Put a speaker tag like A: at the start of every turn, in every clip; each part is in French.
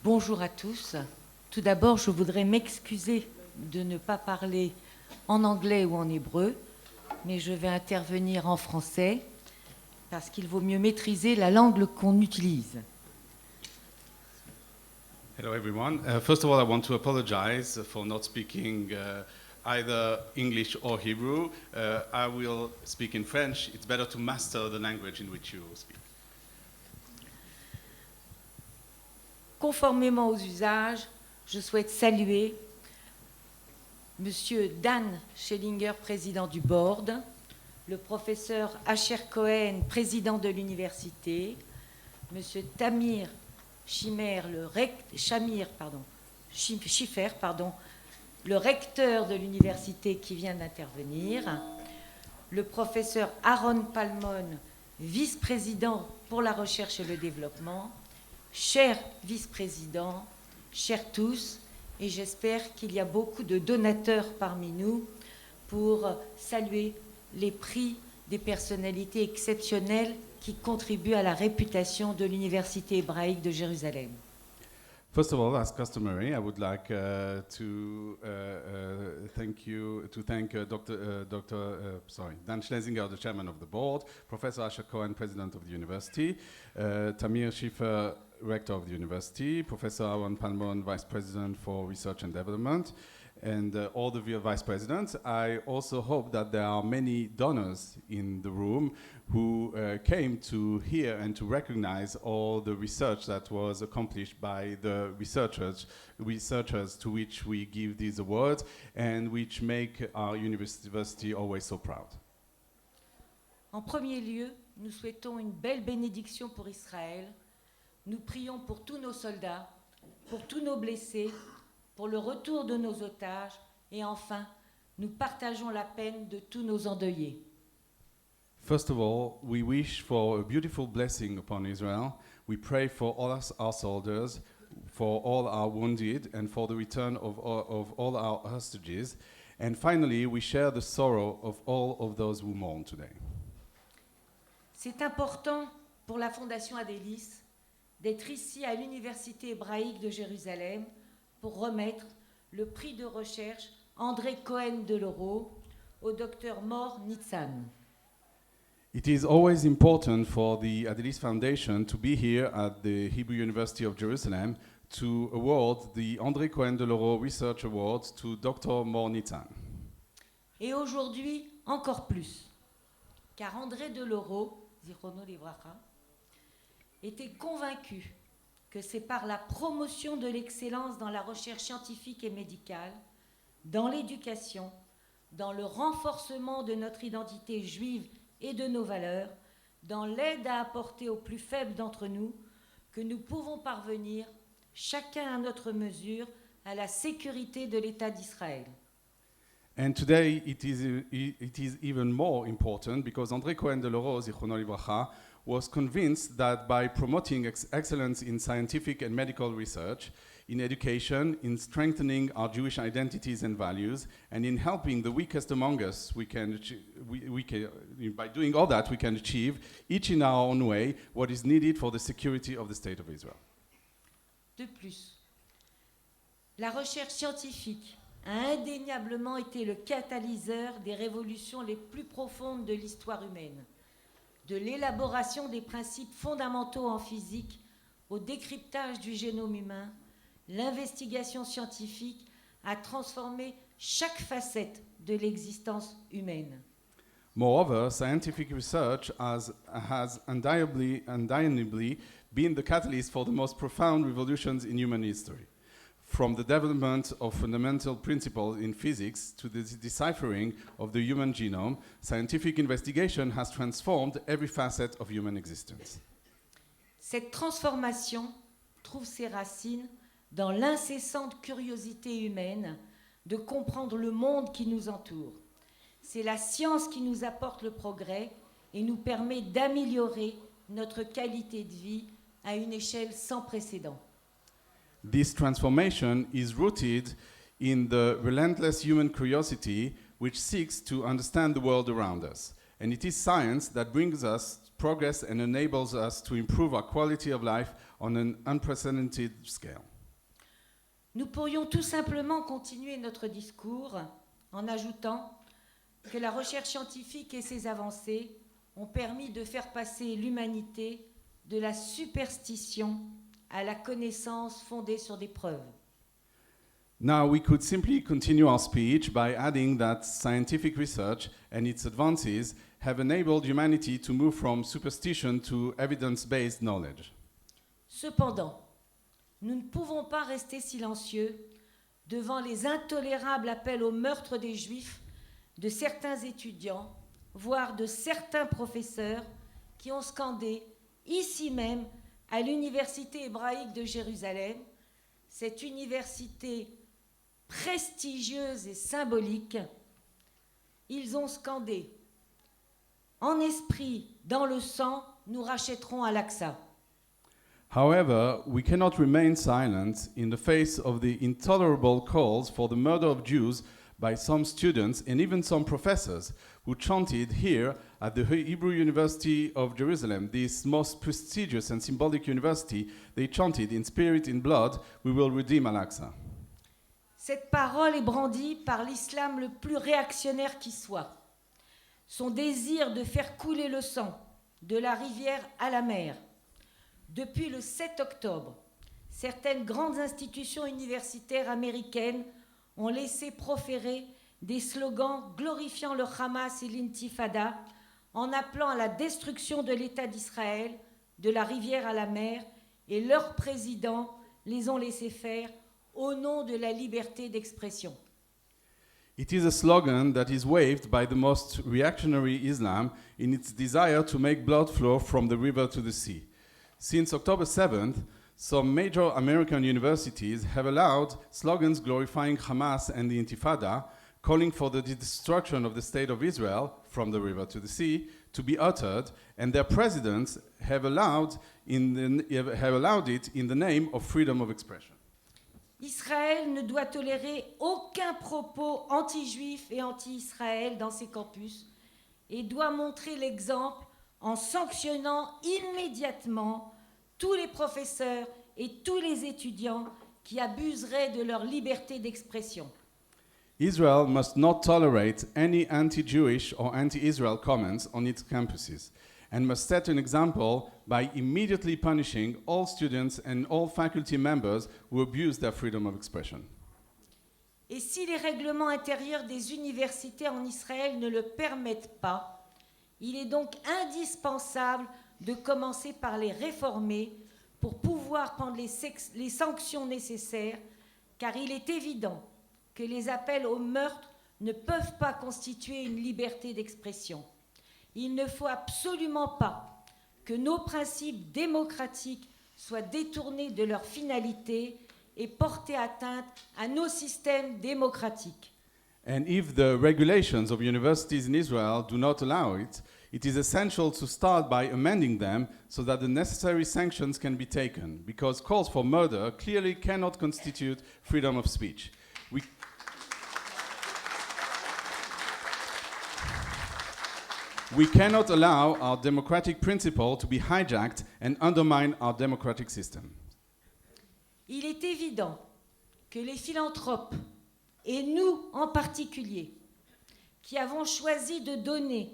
A: Bonjour à tous. Tout d'abord, je voudrais m'excuser de ne pas parler en anglais ou en hébreu, mais je vais intervenir en français parce qu'il vaut mieux maîtriser la langue qu'on utilise.
B: Hello everyone. First of all, I want to apologize for not speaking either English or Hebrew. I will speak in French. It's better to master the language in which you speak.
A: Conformément aux usages, je souhaite saluer Monsieur Dan Schellinger, président du board, le professeur Asher Cohen, président de l'université, Monsieur Tamir Schiffer, le recteur de l'université qui vient d'intervenir, le professeur Aaron Palmon, vice-président pour la recherche et le développement, cher vice-président, chers tous, et j'espère qu'il y a beaucoup de donateurs parmi nous pour saluer les prix des personnalités exceptionnelles qui contribuent à la réputation de l'Université hébraïque de Jérusalem.
B: First of all, as customary, I would like to thank Dan Schlesinger, the chairman of the board, Professor Asher Cohen, president of the university, Tamir Schiffer, rector of the university, Professor Aaron Palmon, vice president for research and development, and all the vice presidents. I also hope that there are many donors in the room who came to hear and to recognize all the research that was accomplished by the researchers to which we give these awards and which make our university always so proud.
A: En premier lieu, nous souhaitons une belle bénédiction pour Israël. Nous prions pour tous nos soldats, pour tous nos blessés, pour le retour de nos otages, et enfin, nous partageons la peine de tous nos endeuillés.
B: First of all, we wish for a beautiful blessing upon Israel. We pray for all our soldiers, for all our wounded, and for the return of all our hostages. And finally, we share the sorrow of all of those who mourn today.
A: C'est important pour la Fondation Adélis d'être ici à l'Université hébraïque de Jérusalem pour remettre le prix de recherche André Cohen de l'Euro au docteur Mor Nitzan.
B: It is always important for the Adélis Foundation to be here at the Hebrew University of Jerusalem to award the André Cohen de l'Euro Research Award to Dr. Mor Nitzan.
A: Et aujourd'hui, encore plus, car André de l'Euro, Zichrono Livracha, était convaincu que c'est par la promotion de l'excellence dans la recherche scientifique et médicale, dans l'éducation, dans le renforcement de notre identité juive et de nos valeurs, dans l'aide à apporter aux plus faibles d'entre nous, que nous pouvons parvenir, chacun à notre mesure, à la sécurité de l'État d'Israël.
B: And today it is even more important because André Cohen de l'Euro, Zichrono Livracha, was convinced that by promoting excellence in scientific and medical research, in education, in strengthening our Jewish identities and values, and in helping the weakest among us, by doing all that, we can achieve, each in our own way, what is needed for the security of the State of Israel.
A: De plus, la recherche scientifique a indéniablement été le catalyseur des révolutions les plus profondes de l'histoire humaine, de l'élaboration des principes fondamentaux en physique au décryptage du génome humain. L'investigation scientifique a transformé chaque facette de l'existence humaine.
B: Moreover, scientific research has undeniably been the catalyst for the most profound revolutions in human history. From the development of fundamental principles in physics to the deciphering of the human genome, scientific investigation has transformed every facet of human existence.
A: Cette transformation trouve ses racines dans l'incessante curiosité humaine de comprendre le monde qui nous entoure. C'est la science qui nous apporte le progrès et nous permet d'améliorer notre qualité de vie à une échelle sans précédent.
B: This transformation is rooted in the relentless human curiosity which seeks to understand the world around us. and it is science that brings us progress and enables us to improve our quality of life on an unprecedented scale.
A: Nous pourrions tout simplement continuer notre discours en ajoutant que la recherche scientifique et ses avancées ont permis de faire passer l'humanité de la superstition à la connaissance fondée sur des preuves.
B: Now, we could simply continue our speech by adding that scientific research and its advances have enabled humanity to move from superstition to evidence-based knowledge.
A: Cependant, nous ne pouvons pas rester silencieux devant les intolérables appels au meurtre des Juifs de certains étudiants, voire de certains professeurs qui ont scandé, ici même, à l'Université hébraïque de Jérusalem, cette université prestigieuse et symbolique, ils ont scandé « En esprit, dans le sang, nous rachèterons Al-Aqsa ».
B: However, we cannot remain silent in the face of the intolerable calls for the murder of Jews by some students and even some professors who chanted here at the Hebrew University of Jerusalem, this most prestigious and symbolic university. They chanted, in spirit, in blood, we will redeem Al-Aqsa.
A: Cette parole est brandie par l'islam le plus réactionnaire qui soit. Son désir de faire couler le sang de la rivière à la mer. Depuis le 7 octobre, certaines grandes institutions universitaires américaines ont laissé proférer des slogans glorifiant le Hamas et l'intifada en appelant à la destruction de l'État d'Israël, de la rivière à la mer, et leurs présidents les ont laissés faire au nom de la liberté d'expression.
B: It is a slogan that is waved by the most reactionary Islam in its desire to make blood flow from the river to the sea. Since October 7th, some major American universities have allowed slogans glorifying Hamas and the Intifada, calling for the destruction of the state of Israel from the river to the sea, to be uttered, and their presidents have allowed it in the name of freedom of expression.
A: Israël ne doit tolérer aucun propos anti-juif et anti-Israël dans ses campus et doit montrer l'exemple en sanctionnant immédiatement tous les professeurs et tous les étudiants qui abuseraient de leur liberté d'expression.
B: Israel must not tolerate any anti-Jewish or anti-Israel comments on its campuses and must set an example by immediately punishing all students and all faculty members who abuse their freedom of expression.
A: Et si les règlements intérieurs des universités en Israël ne le permettent pas, il est donc indispensable de commencer par les réformer pour pouvoir prendre les sanctions nécessaires, car il est évident que les appels au meurtre ne peuvent pas constituer une liberté d'expression. Il ne faut absolument pas que nos principes démocratiques soient détournés de leur finalité et porter atteinte à nos systèmes démocratiques.
B: And if the regulations of universities in Israel do not allow it, it is essential to start by amending them so that the necessary sanctions can be taken, because calls for murder clearly cannot constitute freedom of speech. We cannot allow our democratic principle to be hijacked and undermine our democratic system.
A: Il est évident que les philanthropes, et nous en particulier, qui avons choisi de donner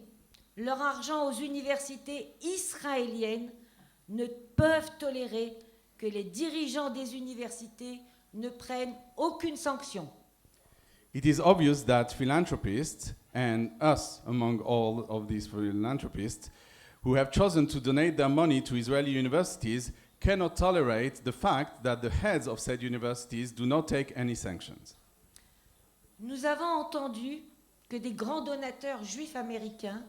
A: leur argent aux universités israéliennes, ne peuvent tolérer que les dirigeants des universités ne prennent aucune sanction.
B: It is obvious that philanthropists, and us among all of these philanthropists, who have chosen to donate their money to Israeli universities, cannot tolerate the fact that the heads of said universities do not take any sanctions.
A: Nous avons entendu que des grands donateurs juifs américains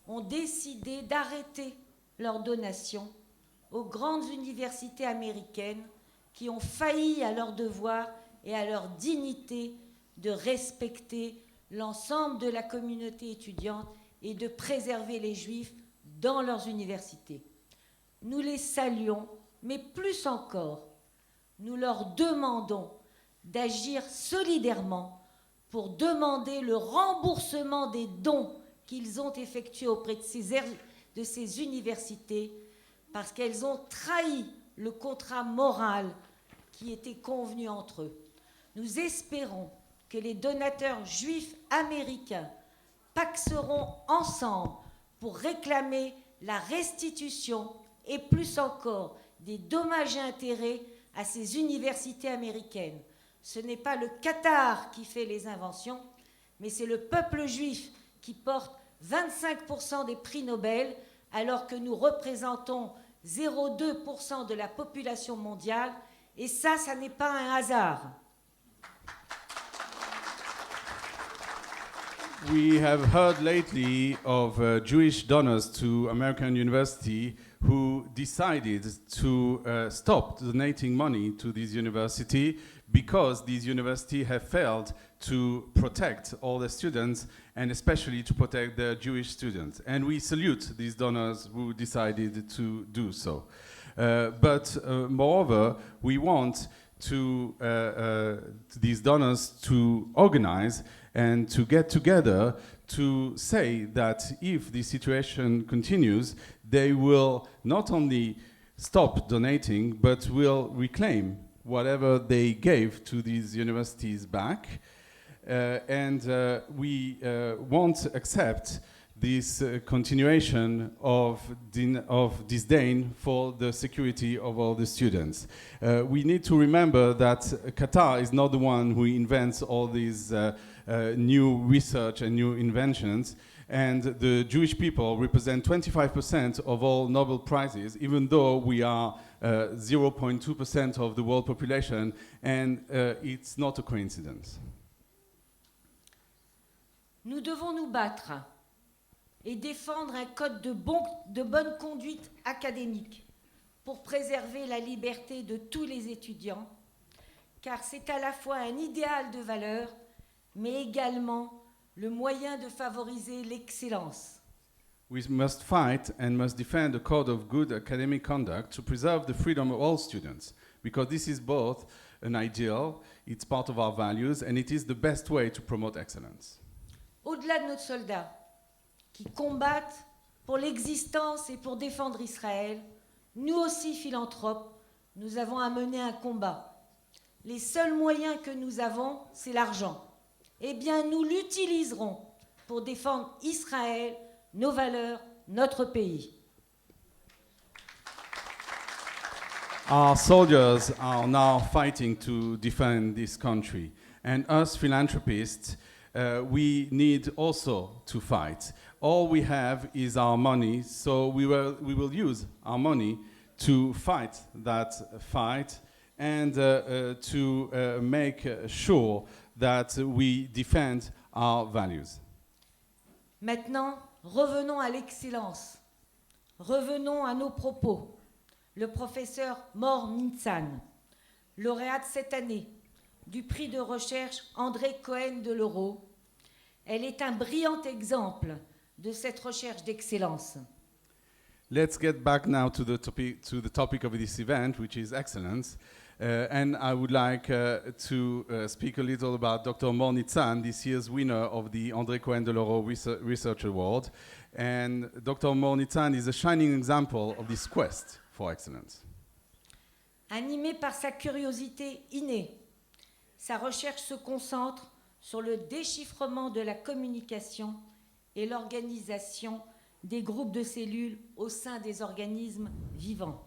A: ont décidé d'arrêter leurs donations aux grandes universités américaines qui ont failli à leur devoir et à leur dignité de respecter l'ensemble de la communauté étudiante et de préserver les Juifs dans leurs universités. Nous les saluons, mais plus encore, nous leur demandons d'agir solidairement pour demander le remboursement des dons qu'ils ont effectué auprès de ces universités parce qu'elles ont trahi le contrat moral qui était convenu entre eux. Nous espérons que les donateurs juifs américains paxeront ensemble pour réclamer la restitution et plus encore des dommages et intérêts à ces universités américaines. Ce n'est pas le Qatar qui fait les inventions, mais c'est le peuple juif qui porte 25% des prix Nobel, alors que nous représentons 0,2% de la population mondiale, et ça n'est pas un hasard.
B: We have heard lately of Jewish donors to American university who decided to stop donating money to this university because these universities have failed to protect all the students and especially to protect the Jewish students. And we salute these donors who decided to do so. But moreover, we want to these donors to organize and to get together to say that if the situation continues, they will not only stop donating, but will reclaim whatever they gave to these universities back. And we won't accept this continuation of disdain for the security of all the students. We need to remember that Qatar is not the one who invents all these new research and new inventions, and the Jewish people represent 25% of all Nobel Prizes, even though we are 0.2% of the world population, and it's not a coincidence.
A: Nous devons nous battre et défendre un code de bonne conduite académique pour préserver la liberté de tous les étudiants, car c'est à la fois un idéal de valeur, mais également le moyen de favoriser l'excellence.
B: We must fight and must defend a code of good academic conduct to preserve the freedom of all students, because this is both an ideal, it's part of our values, and it is the best way to promote excellence.
A: Au-delà de nos soldats qui combattent pour l'existence et pour défendre Israël, nous aussi philanthropes, nous avons à mener un combat. Les seuls moyens que nous avons, c'est l'argent. Eh bien, nous l'utiliserons pour défendre Israël, nos valeurs, notre pays.
B: Our soldiers are now fighting to defend this country, and us philanthropists, we need also to fight. All we have is our money, so we will use our money to fight that fight and to make sure that we defend our values.
A: Maintenant, revenons à l'excellence. Revenons à nos propos. Le professeur Mor Nitzan, lauréat cette année du prix de recherche André Cohen de l'Euro. Elle est un brillant exemple de cette recherche d'excellence.
B: Let's get back now to the topic of this event, which is excellence. And I would like to speak a little about Dr. Mor Nitzan, this year's winner of the André Cohen de l'Euro Research Award. And Dr. Mor Nitzan is a shining example of this quest for excellence.
A: Animé par sa curiosité innée, sa recherche se concentre sur le déchiffrement de la communication et l'organisation des groupes de cellules au sein des organismes vivants.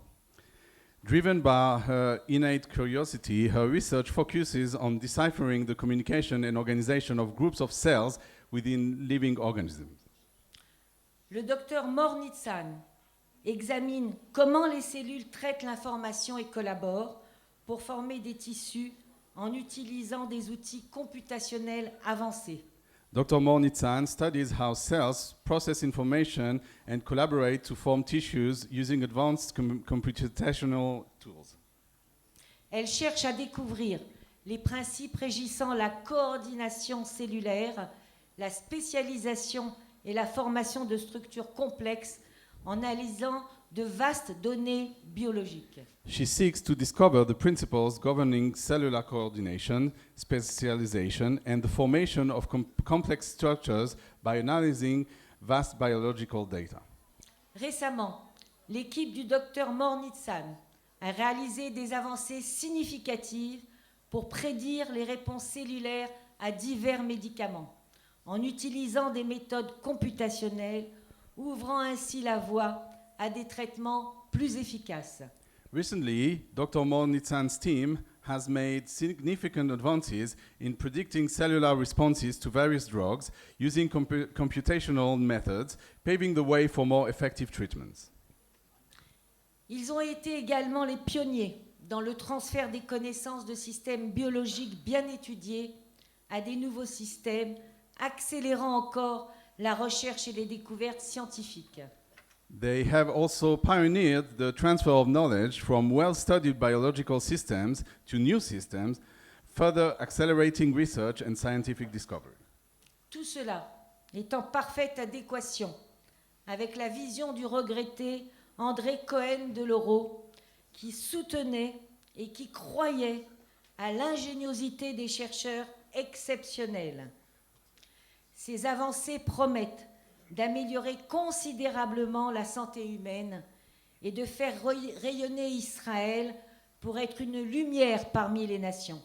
B: Driven by her innate curiosity, her research focuses on deciphering the communication and organization of groups of cells within living organisms.
A: Le docteur Mor Nitzan examine comment les cellules traitent l'information et collaborent pour former des tissus en utilisant des outils computationnels avancés.
B: Dr. Mor Nitzan studies how cells process information and collaborate to form tissues using advanced computational tools.
A: Elle cherche à découvrir les principes régissant la coordination cellulaire, la spécialisation et la formation de structures complexes en analysant de vastes données biologiques.
B: She seeks to discover the principles governing cellular coordination, specialization, and the formation of complex structures by analyzing vast biological data.
A: Récemment, l'équipe du docteur Mornitsan a réalisé des avancées significatives pour prédire les réponses cellulaires à divers médicaments, en utilisant des méthodes computationnelles, ouvrant ainsi la voie à des traitements plus efficaces.
B: Recently, Dr. Mornitsan's team has made significant advances in predicting cellular responses to various drugs using computational methods, paving the way for more effective treatments.
A: Ils ont été également les pionniers dans le transfert des connaissances de systèmes biologiques bien étudiés à des nouveaux systèmes, accélérant encore la recherche et les découvertes scientifiques.
B: They have also pioneered the transfer of knowledge from well-studied biological systems to new systems, further accelerating research and scientific discovery.
A: Tout cela est en parfaite adéquation avec la vision du regretté André Cohen de l'Euro, qui soutenait et qui croyait à l'ingéniosité des chercheurs exceptionnels. Ces avancées promettent d'améliorer considérablement la santé humaine et de faire rayonner Israël pour être une lumière parmi les nations.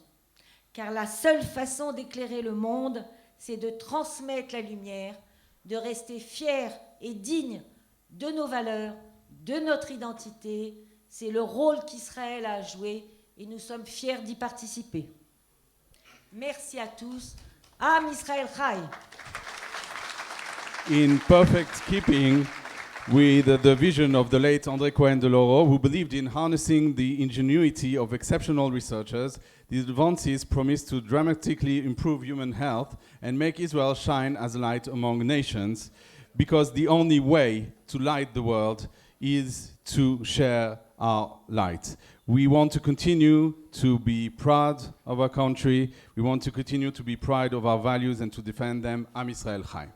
A: Car la seule façon d'éclairer le monde, c'est de transmettre la lumière, de rester fiers et dignes de nos valeurs, de notre identité. C'est le rôle qu'Israël a joué et nous sommes fiers d'y participer. Merci à tous. Am Israël Chai.
B: In perfect keeping with the vision of the late André Cohen de l'Oro, who believed in harnessing the ingenuity of exceptional researchers, these advances promise to dramatically improve human health and make Israel shine as a light among nations, because the only way to light the world is to share our light. We want to continue to be proud of our country. We want to continue to be proud of our values and to defend them. Am Israel Chai.